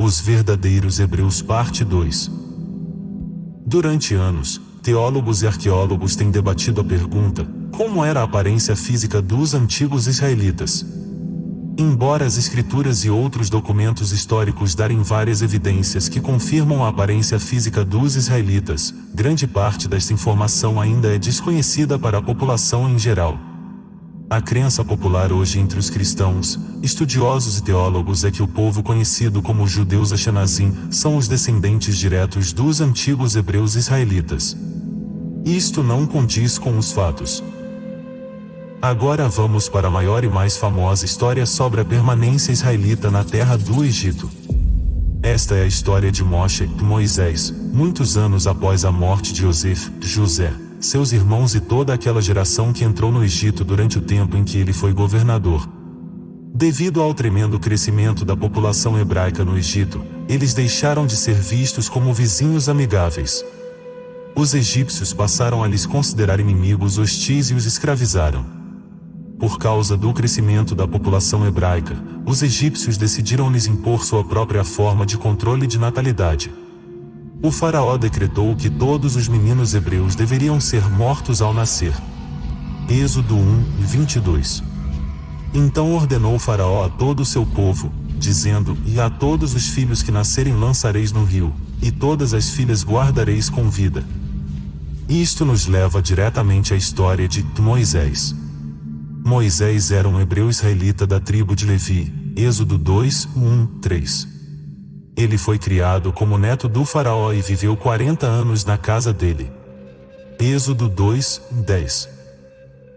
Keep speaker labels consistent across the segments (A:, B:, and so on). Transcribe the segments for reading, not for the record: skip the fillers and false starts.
A: Os verdadeiros hebreus parte 2. Durante anos, teólogos e arqueólogos têm debatido a pergunta: como era a aparência física dos antigos israelitas? Embora as escrituras e outros documentos históricos darem várias evidências que confirmam a aparência física dos israelitas, grande parte desta informação ainda é desconhecida para a população em geral. A crença popular hoje entre os cristãos, estudiosos e teólogos é que o povo conhecido como judeus Askenazim são os descendentes diretos dos antigos hebreus israelitas. Isto não condiz com os fatos. Agora vamos para a maior e mais famosa história sobre a permanência israelita na terra do Egito. Esta é a história de Moshe, Moisés, muitos anos após a morte de Yosef, José, seus irmãos e toda aquela geração que entrou no Egito durante o tempo em que ele foi governador. Devido ao tremendo crescimento da população hebraica no Egito, eles deixaram de ser vistos como vizinhos amigáveis. Os egípcios passaram a lhes considerar inimigos hostis e os escravizaram. Por causa do crescimento da população hebraica, os egípcios decidiram lhes impor sua própria forma de controle de natalidade. O faraó decretou que todos os meninos hebreus deveriam ser mortos ao nascer. Êxodo 1:22. Então ordenou o faraó a todo o seu povo, dizendo: e a todos os filhos que nascerem lançareis no rio, e todas as filhas guardareis com vida. Isto nos leva diretamente à história de Moisés. Moisés era um hebreu israelita da tribo de Levi, Êxodo 2:1-3. Ele foi criado como neto do faraó e viveu 40 anos na casa dele. Êxodo 2:10.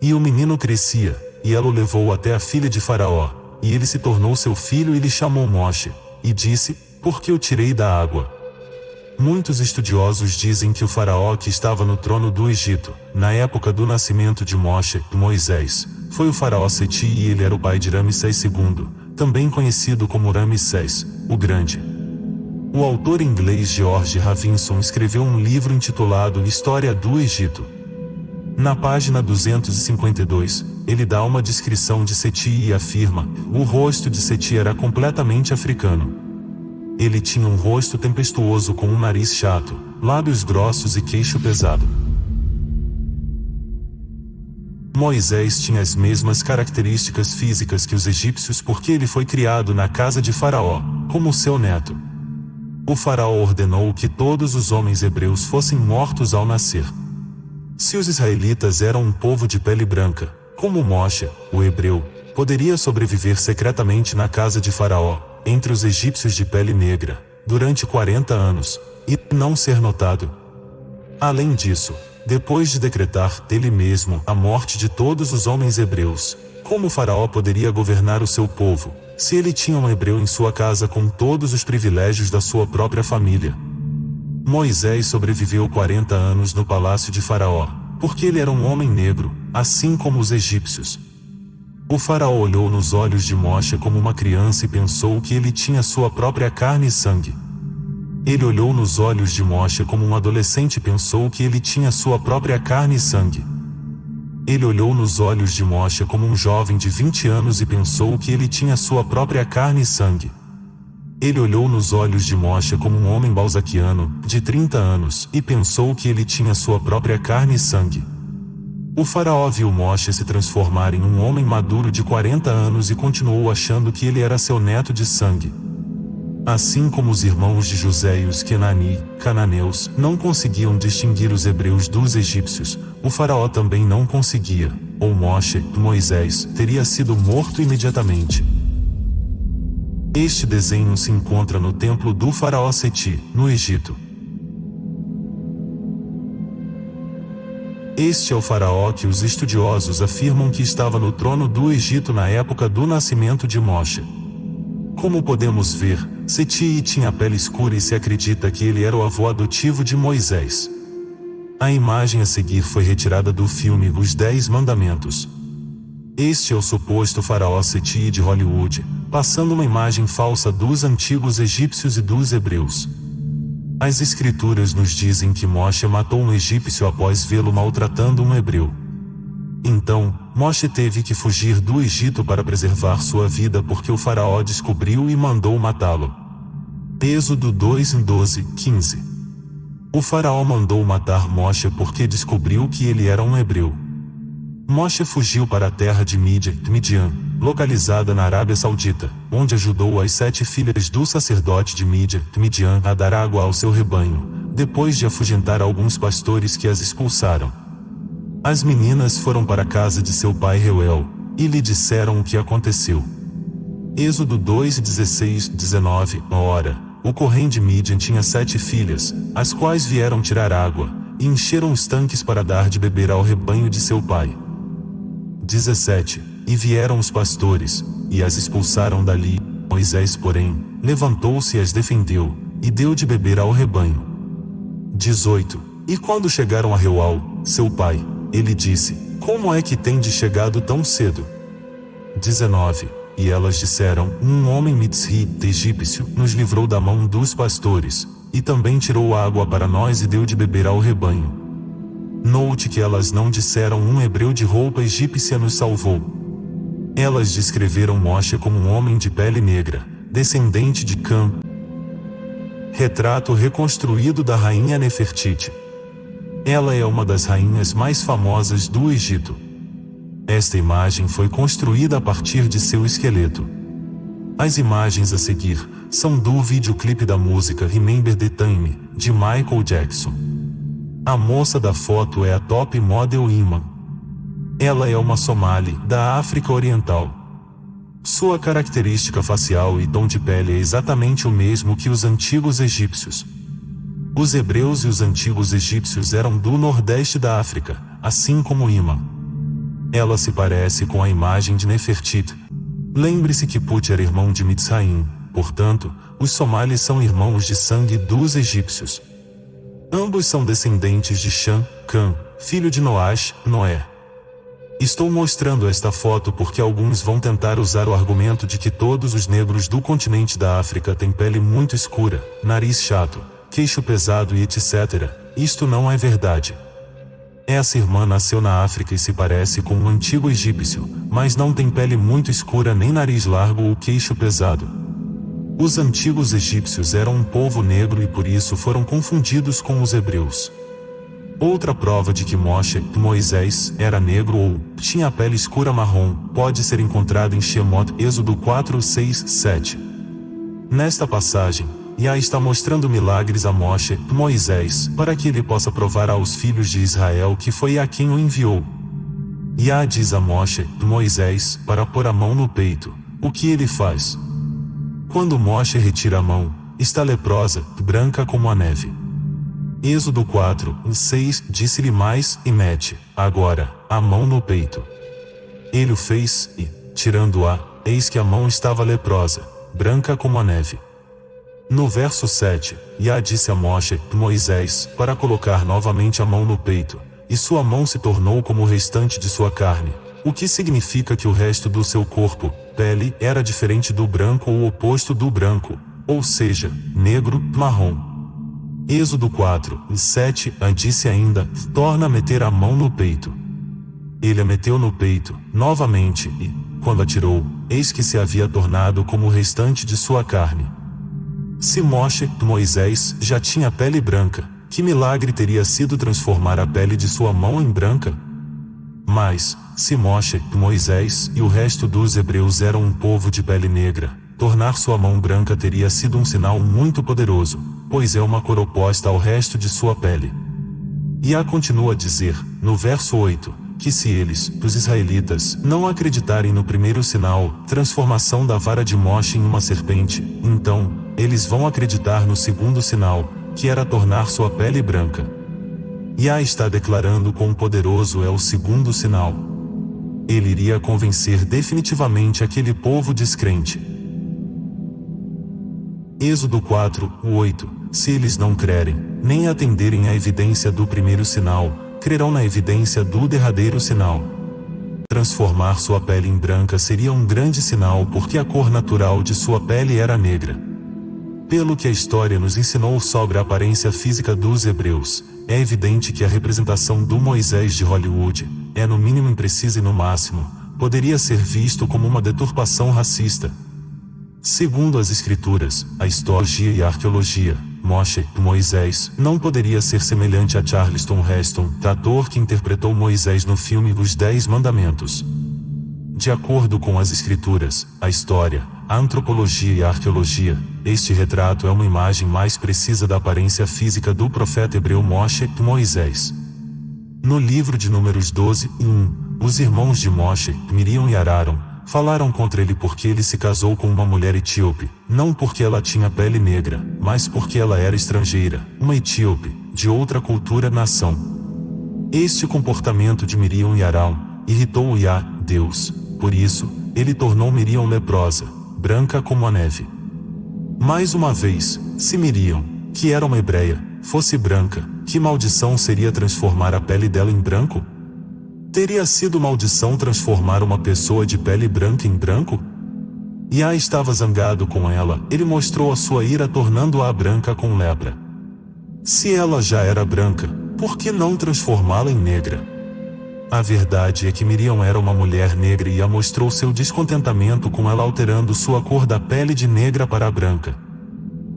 A: E o menino crescia, e ela o levou até a filha de faraó, e ele se tornou seu filho e lhe chamou Moshe, e disse: porque o tirei da água. Muitos estudiosos dizem que o faraó que estava no trono do Egito, na época do nascimento de Moshe, Moisés, foi o faraó Seti e ele era o pai de Ramsés II, também conhecido como Ramsés, o Grande. O autor inglês George Ravinson escreveu um livro intitulado História do Egito. Na página 252, ele dá uma descrição de Seti e afirma: o rosto de Seti era completamente africano. Ele tinha um rosto tempestuoso com um nariz chato, lábios grossos e queixo pesado. Moisés tinha as mesmas características físicas que os egípcios porque ele foi criado na casa de Faraó, como seu neto. O faraó ordenou que todos os homens hebreus fossem mortos ao nascer. Se os israelitas eram um povo de pele branca, como Moshe, o hebreu, poderia sobreviver secretamente na casa de Faraó, entre os egípcios de pele negra, durante 40 anos, e não ser notado. Além disso, depois de decretar dele mesmo a morte de todos os homens hebreus, como o faraó poderia governar o seu povo, se ele tinha um hebreu em sua casa com todos os privilégios da sua própria família? Moisés sobreviveu 40 anos no palácio de Faraó, porque ele era um homem negro, assim como os egípcios. O faraó olhou nos olhos de Moshe como uma criança e pensou que ele tinha sua própria carne e sangue. Ele olhou nos olhos de Moshe como um adolescente e pensou que ele tinha sua própria carne e sangue. Ele olhou nos olhos de Moshe como um jovem de 20 anos e pensou que ele tinha sua própria carne e sangue. Ele olhou nos olhos de Moshe como um homem balzaquiano, de 30 anos, e pensou que ele tinha sua própria carne e sangue. O faraó viu Moshe se transformar em um homem maduro de 40 anos e continuou achando que ele era seu neto de sangue. Assim como os irmãos de José e os cananeus, não conseguiam distinguir os hebreus dos egípcios, o faraó também não conseguia, ou Moisés, teria sido morto imediatamente. Este desenho se encontra no templo do faraó Seti, no Egito. Este é o faraó que os estudiosos afirmam que estava no trono do Egito na época do nascimento de Moshe. Como podemos ver, Seti tinha pele escura e se acredita que ele era o avô adotivo de Moisés. A imagem a seguir foi retirada do filme Os 10 Mandamentos. Este é o suposto faraó Seti de Hollywood, passando uma imagem falsa dos antigos egípcios e dos hebreus. As escrituras nos dizem que Moshe matou um egípcio após vê-lo maltratando um hebreu. Então, Moshe teve que fugir do Egito para preservar sua vida porque o faraó descobriu e mandou matá-lo. Êxodo 2:12-15. O faraó mandou matar Moshe porque descobriu que ele era um hebreu. Moshe fugiu para a terra de Midian, localizada na Arábia Saudita, onde ajudou as 7 filhas do sacerdote de Midian a dar água ao seu rebanho, depois de afugentar alguns pastores que as expulsaram. As meninas foram para a casa de seu pai Reuel, e lhe disseram o que aconteceu. Êxodo 2:16-19. Ora, o Corém de Midian tinha 7 filhas, as quais vieram tirar água, e encheram os tanques para dar de beber ao rebanho de seu pai. 17. E vieram os pastores, e as expulsaram dali. Moisés, porém, levantou-se e as defendeu, e deu de beber ao rebanho. 18. E quando chegaram a Reuel, seu pai, ele disse: Como é que tendes chegado tão cedo? 19. E elas disseram: Um homem Mitzri, egípcio, nos livrou da mão dos pastores, e também tirou água para nós e deu de beber ao rebanho. Note que elas não disseram: Um hebreu de roupa egípcia nos salvou. Elas descreveram Moshe como um homem de pele negra, descendente de Cã. Retrato reconstruído da rainha Nefertiti. Ela é uma das rainhas mais famosas do Egito. Esta imagem foi construída a partir de seu esqueleto. As imagens a seguir são do videoclipe da música Remember the Time, de Michael Jackson. A moça da foto é a top model Iman. Ela é uma somali, da África Oriental. Sua característica facial e tom de pele é exatamente o mesmo que os antigos egípcios. Os hebreus e os antigos egípcios eram do nordeste da África, assim como Iman. Ela se parece com a imagem de Nefertiti. Lembre-se que Put era irmão de Mitzraim, portanto, os somalis são irmãos de sangue dos egípcios. Ambos são descendentes de Cã, filho de Noash, Noé. Estou mostrando esta foto porque alguns vão tentar usar o argumento de que todos os negros do continente da África têm pele muito escura, nariz chato, queixo pesado e etc. Isto não é verdade. Essa irmã nasceu na África e se parece com um antigo egípcio, mas não tem pele muito escura nem nariz largo ou queixo pesado. Os antigos egípcios eram um povo negro e por isso foram confundidos com os hebreus. Outra prova de que Moisés, era negro ou tinha a pele escura marrom, pode ser encontrada em Shemot, Êxodo 4:6-7. Nesta passagem, Yah está mostrando milagres a Moisés, para que ele possa provar aos filhos de Israel que foi Yah quem o enviou. Yah diz a Moisés, para pôr a mão no peito. O que ele faz? Quando Moshe retira a mão, está leprosa, branca como a neve. Êxodo 4:6, disse-lhe mais, e mete, agora, a mão no peito. Ele o fez, e, tirando-a, eis que a mão estava leprosa, branca como a neve. No verso 7, Yah disse a Moisés, para colocar novamente a mão no peito, e sua mão se tornou como o restante de sua carne, o que significa que o resto do seu corpo, pele, era diferente do branco ou oposto do branco, ou seja, negro, marrom. Êxodo 4:7, disse ainda, torna a meter a mão no peito. Ele a meteu no peito, novamente, e, quando a tirou, eis que se havia tornado como o restante de sua carne. Se Moisés, já tinha pele branca, que milagre teria sido transformar a pele de sua mão em branca? Mas, se Moisés e o resto dos hebreus eram um povo de pele negra, tornar sua mão branca teria sido um sinal muito poderoso, pois é uma cor oposta ao resto de sua pele. Yah continua a dizer, no verso 8, que se eles, os israelitas, não acreditarem no primeiro sinal, transformação da vara de Moshe em uma serpente, então, eles vão acreditar no segundo sinal, que era tornar sua pele branca. Yah está declarando quão poderoso é o segundo sinal. Ele iria convencer definitivamente aquele povo descrente. Êxodo 4:8, se eles não crerem, nem atenderem à evidência do primeiro sinal, crerão na evidência do derradeiro sinal. Transformar sua pele em branca seria um grande sinal porque a cor natural de sua pele era negra. Pelo que a história nos ensinou sobre a aparência física dos hebreus, é evidente que a representação do Moisés de Hollywood é no mínimo imprecisa e no máximo, poderia ser visto como uma deturpação racista. Segundo as escrituras, a historiologia e a arqueologia, Moshe, Moisés, não poderia ser semelhante a Charleston Heston, ator que interpretou Moisés no filme Os 10 Mandamentos. De acordo com as escrituras, a história, a antropologia e a arqueologia, este retrato é uma imagem mais precisa da aparência física do profeta hebreu Moshe, Moisés. No livro de Números 12:1, os irmãos de Moshe, Miriam e Arão, falaram contra ele porque ele se casou com uma mulher etíope, não porque ela tinha pele negra, mas porque ela era estrangeira, uma etíope, de outra cultura-nação. Este comportamento de Miriam e Arão irritou Yah, Deus. Por isso, ele tornou Miriam leprosa, branca como a neve. Mais uma vez, se Miriam, que era uma hebreia, fosse branca, que maldição seria transformar a pele dela em branco? Teria sido maldição transformar uma pessoa de pele branca em branco? Yah estava zangado com ela, ele mostrou a sua ira tornando-a branca com lepra. Se ela já era branca, por que não transformá-la em negra? A verdade é que Miriam era uma mulher negra e Yah mostrou seu descontentamento com ela alterando sua cor da pele de negra para branca.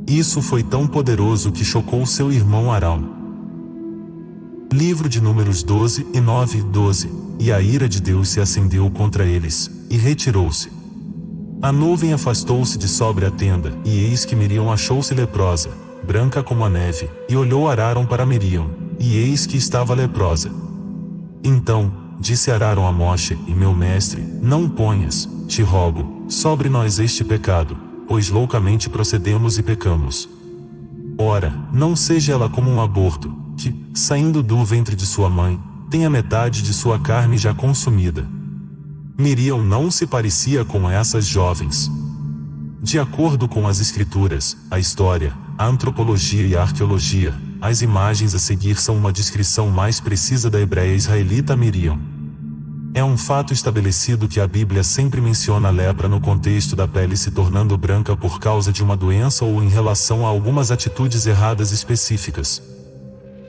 A: Isso foi tão poderoso que chocou seu irmão Arão. Livro de Números 12:9-12. E a ira de Deus se acendeu contra eles, e retirou-se. A nuvem afastou-se de sobre a tenda, e eis que Miriam achou-se leprosa, branca como a neve, e olhou Arão para Miriam, e eis que estava leprosa. Então, disse Arão a Moshe, e meu mestre, não ponhas, te rogo, sobre nós este pecado, pois loucamente procedemos e pecamos. Ora, não seja ela como um aborto, que, saindo do ventre de sua mãe, tem a metade de sua carne já consumida. Miriam não se parecia com essas jovens. De acordo com as escrituras, a história, a antropologia e a arqueologia, as imagens a seguir são uma descrição mais precisa da hebreia israelita Miriam. É um fato estabelecido que a Bíblia sempre menciona a lepra no contexto da pele se tornando branca por causa de uma doença ou em relação a algumas atitudes erradas específicas.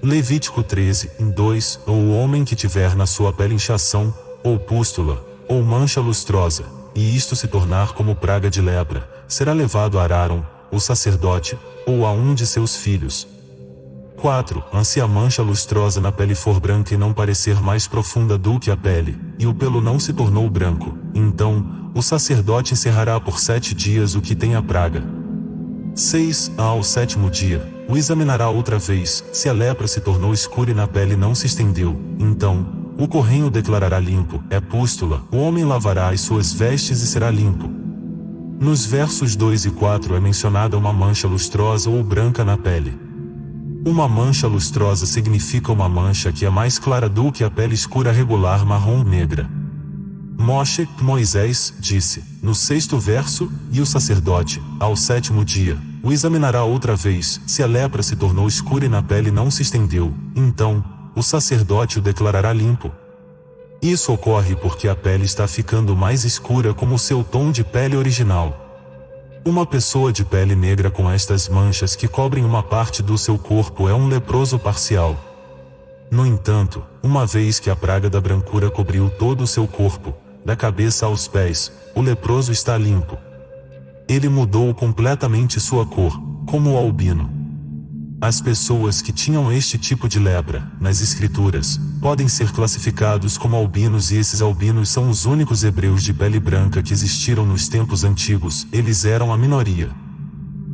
A: Levítico 13:2, ou o homem que tiver na sua pele inchação, ou pústula, ou mancha lustrosa, e isto se tornar como praga de lepra, será levado a Arão, o sacerdote, ou a um de seus filhos. 4. Se a mancha lustrosa na pele for branca e não parecer mais profunda do que a pele, e o pelo não se tornou branco, então, o sacerdote encerrará por 7 dias o que tem a praga. 6. Ao 7º dia, o examinará outra vez, se a lepra se tornou escura e na pele não se estendeu, então, o corrém o declarará limpo, é pústula, o homem lavará as suas vestes e será limpo. Nos versos 2 e 4 é mencionada uma mancha lustrosa ou branca na pele. Uma mancha lustrosa significa uma mancha que é mais clara do que a pele escura regular marrom-negra. Moshe, Moisés, disse, no 6º verso, e o sacerdote, ao 7º dia, o examinará outra vez, se a lepra se tornou escura e na pele não se estendeu, então, o sacerdote o declarará limpo. Isso ocorre porque a pele está ficando mais escura como o seu tom de pele original. Uma pessoa de pele negra com estas manchas que cobrem uma parte do seu corpo é um leproso parcial. No entanto, uma vez que a praga da brancura cobriu todo o seu corpo, da cabeça aos pés, o leproso está limpo. Ele mudou completamente sua cor, como o albino. As pessoas que tinham este tipo de lepra, nas escrituras, podem ser classificados como albinos e esses albinos são os únicos hebreus de pele branca que existiram nos tempos antigos, eles eram a minoria.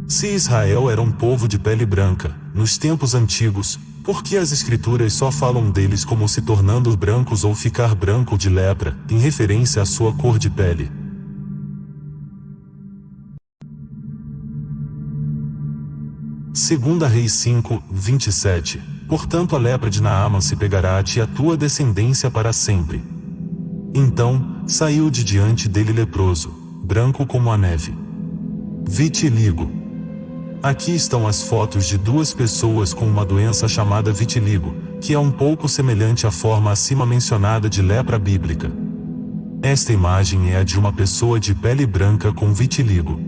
A: Se Israel era um povo de pele branca, nos tempos antigos, por que as escrituras só falam deles como se tornando brancos ou ficar branco de lepra, em referência à sua cor de pele? Segunda Reis 5:27. Portanto a lepra de Naamã se pegará a ti e a tua descendência para sempre. Então, saiu de diante dele leproso, branco como a neve. Vitiligo. Aqui estão as fotos de duas pessoas com uma doença chamada vitiligo, que é um pouco semelhante à forma acima mencionada de lepra bíblica. Esta imagem é a de uma pessoa de pele branca com vitiligo.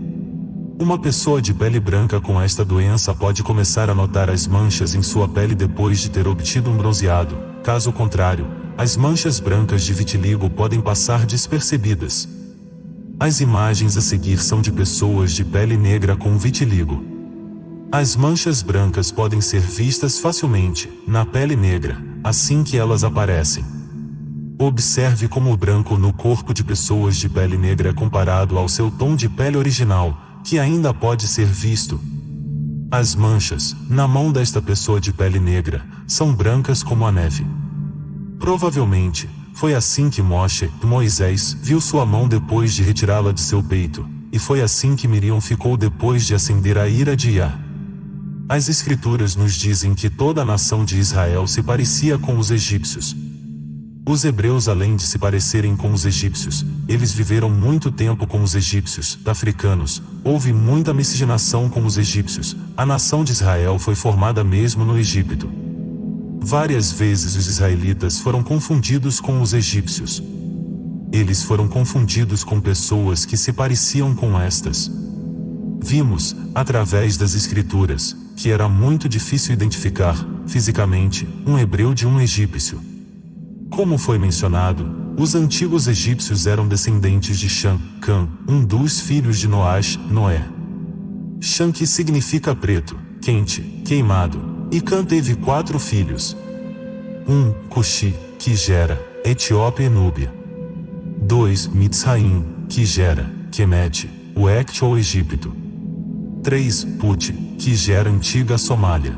A: Uma pessoa de pele branca com esta doença pode começar a notar as manchas em sua pele depois de ter obtido um bronzeado. Caso contrário, as manchas brancas de vitiligo podem passar despercebidas. As imagens a seguir são de pessoas de pele negra com vitiligo. As manchas brancas podem ser vistas facilmente na pele negra, assim que elas aparecem. Observe como o branco no corpo de pessoas de pele negra é comparado ao seu tom de pele original, que ainda pode ser visto. As manchas, na mão desta pessoa de pele negra, são brancas como a neve. Provavelmente, foi assim que Moisés viu sua mão depois de retirá-la de seu peito, e foi assim que Miriam ficou depois de acender a ira de Iá. As escrituras nos dizem que toda a nação de Israel se parecia com os egípcios. Os hebreus, além de se parecerem com os egípcios, eles viveram muito tempo com os egípcios, africanos. Houve muita miscigenação com os egípcios. A nação de Israel foi formada mesmo no Egito. Várias vezes os israelitas foram confundidos com os egípcios. Eles foram confundidos com pessoas que se pareciam com estas. Vimos, através das escrituras, que era muito difícil identificar, fisicamente, um hebreu de um egípcio. Como foi mencionado, os antigos egípcios eram descendentes de Cã, um dos filhos de Noé. Cã, que significa preto, quente, queimado, e Cã teve 4 filhos. 1. Cuxi, que gera Etiópia e Núbia. 2. Mitzraim, que gera Quemete, o Ect ou Egito. 3. Put, que gera antiga Somália.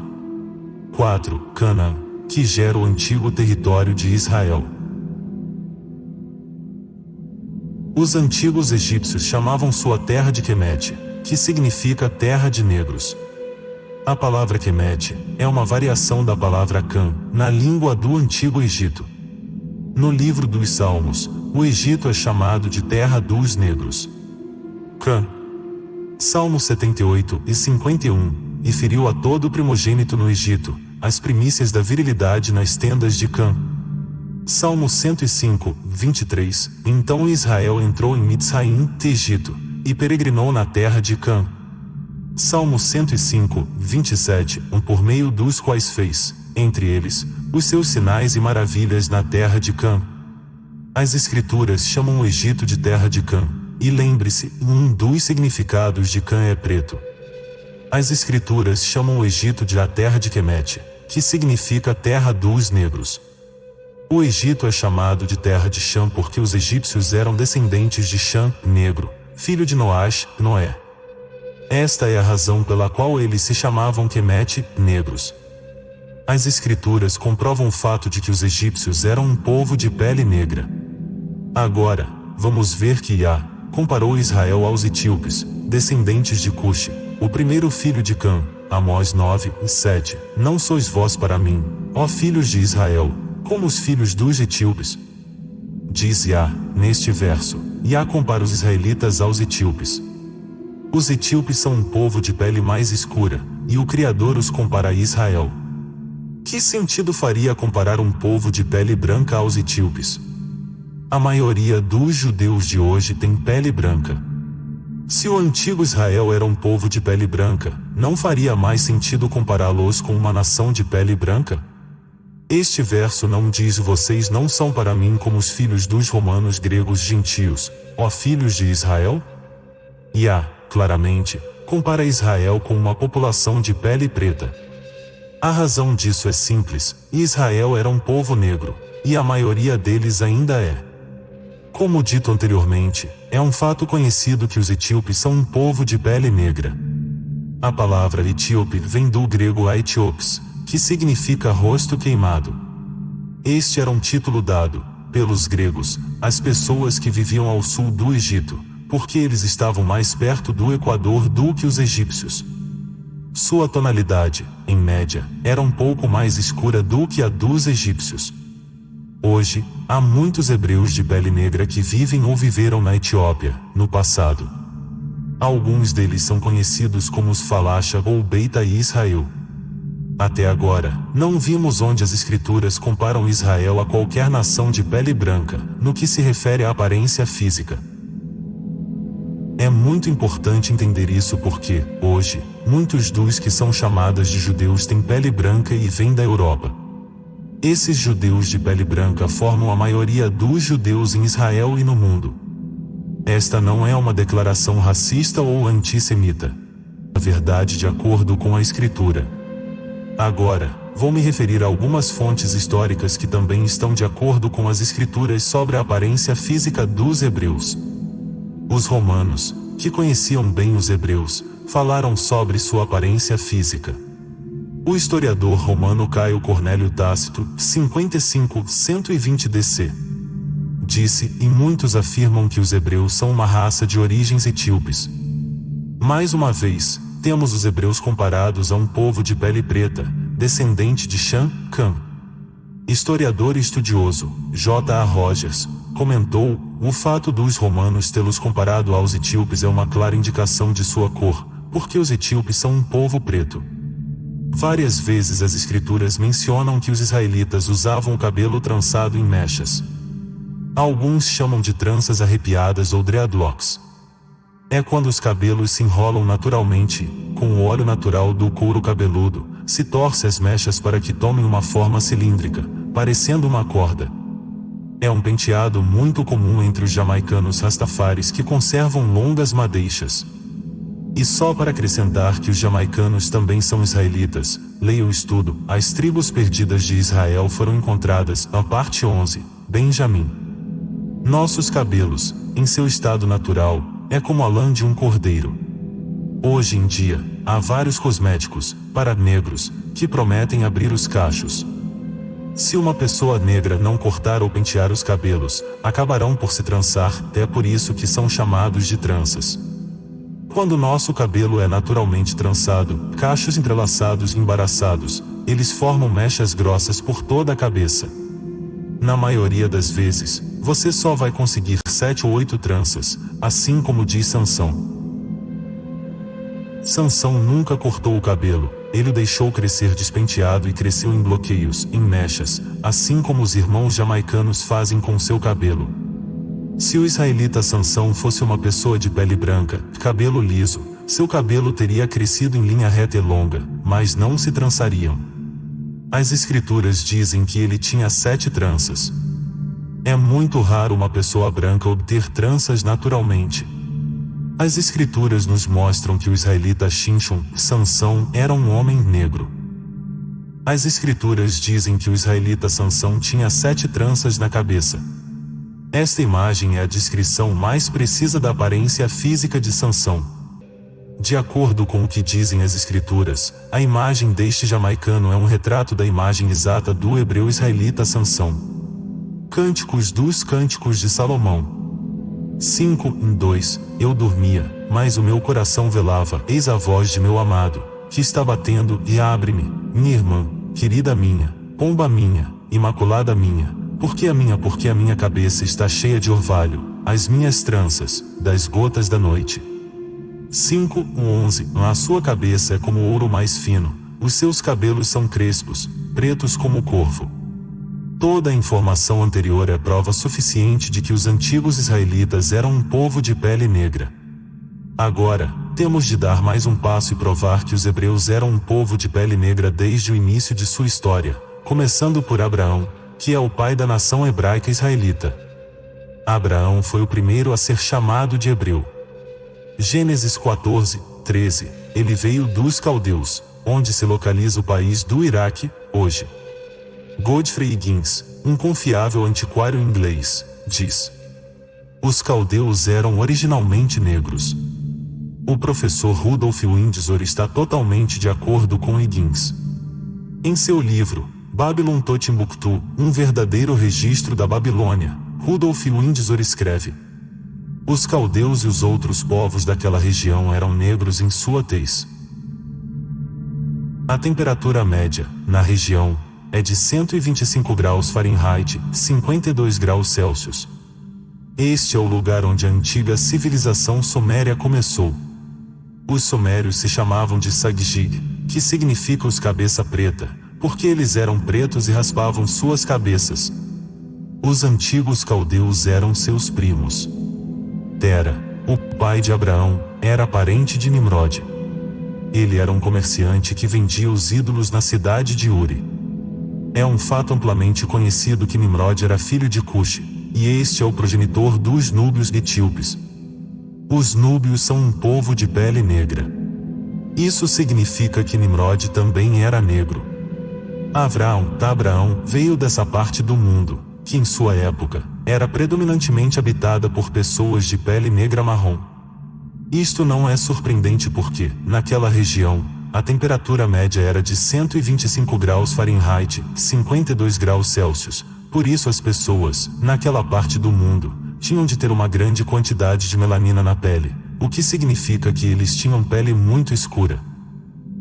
A: 4. Canaã, que gera o antigo território de Israel. Os antigos egípcios chamavam sua terra de Quemete, que significa terra de negros. A palavra Quemete é uma variação da palavra Cã, na língua do Antigo Egito. No livro dos Salmos, o Egito é chamado de terra dos negros. Cã. Salmo 78 e 51, e feriu a todo primogênito no Egito, as primícias da virilidade nas tendas de Cã. Salmo 105, 23, então Israel entrou em Mitzraim, Egito, e peregrinou na terra de Cã. Salmo 105, 27, por meio dos quais fez, entre eles, os seus sinais e maravilhas na terra de Cã. As escrituras chamam o Egito de terra de Cã, e lembre-se, um dos significados de Cã é preto. As escrituras chamam o Egito de a terra de Quemete, que significa terra dos negros. O Egito é chamado de terra de Chã porque os egípcios eram descendentes de Chã, negro, filho de Noé. Esta é a razão pela qual eles se chamavam Quemete, negros. As escrituras comprovam o fato de que os egípcios eram um povo de pele negra. Agora, vamos ver que Iá comparou Israel aos etíopes, descendentes de Cuxi, o primeiro filho de Cã. Amós 9, 7. Não sois vós para mim, ó filhos de Israel, como os filhos dos etíopes? Diz Iá, neste verso, Iá compara os israelitas aos etíopes. Os etíopes são um povo de pele mais escura, e o Criador os compara a Israel. Que sentido faria comparar um povo de pele branca aos etíopes? A maioria dos judeus de hoje tem pele branca. Se o antigo Israel era um povo de pele branca, não faria mais sentido compará-los com uma nação de pele branca? Este verso não diz: vocês não são para mim como os filhos dos romanos, gregos, gentios, ó filhos de Israel? Iá, claramente, compara Israel com uma população de pele preta. A razão disso é simples: Israel era um povo negro, e a maioria deles ainda é. Como dito anteriormente, é um fato conhecido que os etíopes são um povo de pele negra. A palavra etíope vem do grego aetiopes, que significa rosto queimado. Este era um título dado, pelos gregos, às pessoas que viviam ao sul do Egito, porque eles estavam mais perto do Equador do que os egípcios. Sua tonalidade, em média, era um pouco mais escura do que a dos egípcios. Hoje, há muitos hebreus de pele negra que vivem ou viveram na Etiópia, no passado. Alguns deles são conhecidos como os Falasha ou Beita Israel. Até agora, não vimos onde as escrituras comparam Israel a qualquer nação de pele branca, no que se refere à aparência física. É muito importante entender isso porque, hoje, muitos dos que são chamados de judeus têm pele branca e vêm da Europa. Esses judeus de pele branca formam a maioria dos judeus em Israel e no mundo. Esta não é uma declaração racista ou antissemita. A verdade de acordo com a Escritura. Agora, vou me referir a algumas fontes históricas que também estão de acordo com as Escrituras sobre a aparência física dos hebreus. Os romanos, que conheciam bem os hebreus, falaram sobre sua aparência física. O historiador romano Caio Cornélio Tácito, 55-120 DC, disse, e muitos afirmam que os hebreus são uma raça de origens etíopes. Mais uma vez, temos os hebreus comparados a um povo de pele preta, descendente de Cã. Historiador e estudioso, J.A. Rogers, comentou, o fato dos romanos tê-los comparado aos etíopes é uma clara indicação de sua cor, porque os etíopes são um povo preto. Várias vezes as escrituras mencionam que os israelitas usavam o cabelo trançado em mechas. Alguns chamam de tranças arrepiadas ou dreadlocks. É quando os cabelos se enrolam naturalmente, com o óleo natural do couro cabeludo, se torce as mechas para que tomem uma forma cilíndrica, parecendo uma corda. É um penteado muito comum entre os jamaicanos rastafaris que conservam longas madeixas. E só para acrescentar que os jamaicanos também são israelitas, leia o estudo, as tribos perdidas de Israel foram encontradas, a parte 11, Benjamim. Nossos cabelos, em seu estado natural, é como a lã de um cordeiro. Hoje em dia, há vários cosméticos, para negros, que prometem abrir os cachos. Se uma pessoa negra não cortar ou pentear os cabelos, acabarão por se trançar, é por isso que são chamados de tranças. Quando nosso cabelo é naturalmente trançado, cachos entrelaçados e embaraçados, eles formam mechas grossas por toda a cabeça. Na maioria das vezes, você só vai conseguir 7 ou 8 tranças, assim como diz Sansão. Sansão nunca cortou o cabelo, ele o deixou crescer despenteado e cresceu em bloqueios, em mechas, assim como os irmãos jamaicanos fazem com seu cabelo. Se o israelita Sansão fosse uma pessoa de pele branca, cabelo liso, seu cabelo teria crescido em linha reta e longa, mas não se trançariam. As escrituras dizem que ele tinha 7 tranças. É muito raro uma pessoa branca obter tranças naturalmente. As escrituras nos mostram que o israelita Shimshon, Sansão, era um homem negro. As escrituras dizem que o israelita Sansão tinha 7 tranças na cabeça. Esta imagem é a descrição mais precisa da aparência física de Sansão. De acordo com o que dizem as escrituras, a imagem deste jamaicano é um retrato da imagem exata do hebreu israelita Sansão. Cânticos dos Cânticos de Salomão 5:2 Eu dormia, mas o meu coração velava, eis a voz de meu amado, que está batendo, e abre-me, minha irmã, querida minha, pomba minha, imaculada minha, porque a minha cabeça está cheia de orvalho, as minhas tranças, das gotas da noite. 5:11 A sua cabeça é como o ouro mais fino, os seus cabelos são crespos, pretos como o corvo. Toda a informação anterior é prova suficiente de que os antigos israelitas eram um povo de pele negra. Agora, temos de dar mais um passo e provar que os hebreus eram um povo de pele negra desde o início de sua história, começando por Abraão, que é o pai da nação hebraica israelita. Abraão foi o primeiro a ser chamado de hebreu. Gênesis 14:13 Ele veio dos caldeus, onde se localiza o país do Iraque, hoje. Godfrey Higgins, um confiável antiquário inglês, diz: os caldeus eram originalmente negros. O professor Rudolf Windsor está totalmente de acordo com Higgins. Em seu livro, Babylon to Timbuktu, um verdadeiro registro da Babilônia, Rudolf Windsor escreve: os caldeus e os outros povos daquela região eram negros em sua tez. A temperatura média, na região, é de 125 graus Fahrenheit, 52 graus Celsius. Este é o lugar onde a antiga civilização suméria começou. Os sumérios se chamavam de Sagjig, que significa os cabeça preta, porque eles eram pretos e raspavam suas cabeças. Os antigos caldeus eram seus primos. Tera, o pai de Abraão, era parente de Nimrod. Ele era um comerciante que vendia os ídolos na cidade de Uri. É um fato amplamente conhecido que Nimrod era filho de Cush, e este é o progenitor dos núbios etíopes. Os núbios são um povo de pele negra. Isso significa que Nimrod também era negro. Abraão veio dessa parte do mundo, que em sua época, era predominantemente habitada por pessoas de pele negra marrom. Isto não é surpreendente porque, naquela região, a temperatura média era de 125 graus Fahrenheit, 52 graus Celsius. Por isso as pessoas, naquela parte do mundo, tinham de ter uma grande quantidade de melanina na pele, o que significa que eles tinham pele muito escura.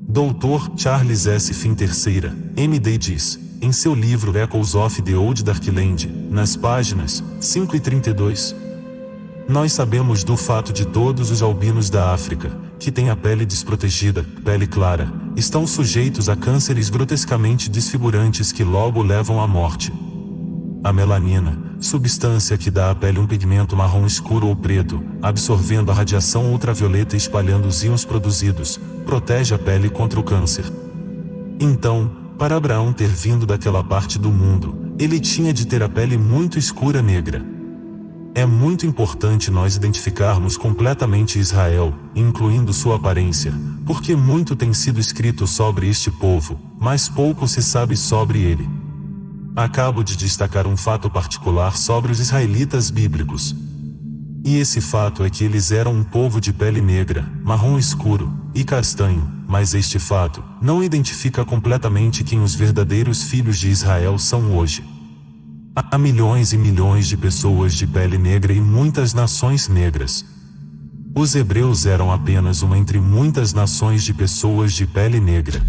A: Dr. Charles S. Finn III, M.D. diz, em seu livro Echoes of the Old Darkland, nas páginas 5 e 32, nós sabemos do fato de todos os albinos da África, que têm a pele desprotegida, pele clara, estão sujeitos a cânceres grotescamente desfigurantes que logo levam à morte. A melanina, substância que dá à pele um pigmento marrom escuro ou preto, absorvendo a radiação ultravioleta e espalhando os íons produzidos, protege a pele contra o câncer. Então, para Abraão ter vindo daquela parte do mundo, ele tinha de ter a pele muito escura negra. É muito importante nós identificarmos completamente Israel, incluindo sua aparência, porque muito tem sido escrito sobre este povo, mas pouco se sabe sobre ele. Acabo de destacar um fato particular sobre os israelitas bíblicos. E esse fato é que eles eram um povo de pele negra, marrom escuro e castanho, mas este fato não identifica completamente quem os verdadeiros filhos de Israel são hoje. Há milhões e milhões de pessoas de pele negra e muitas nações negras. Os hebreus eram apenas uma entre muitas nações de pessoas de pele negra.